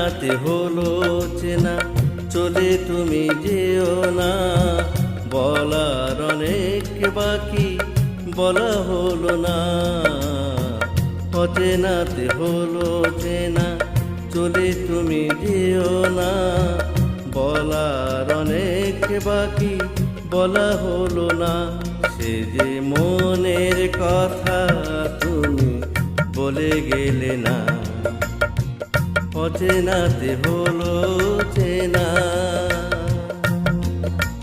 অচেনাতে হলো চেনা, চলে তুমি যেও না। বলার অনেক বাকি, বলা হলো না। অচেনাতে হলো চেনা, চলে তুমি যেও না। বলার অনেক বাকি, বলা হলো না। সে যে মনের কথা তুমি বলে গেলে না। অচেনাতে হলো চেনা।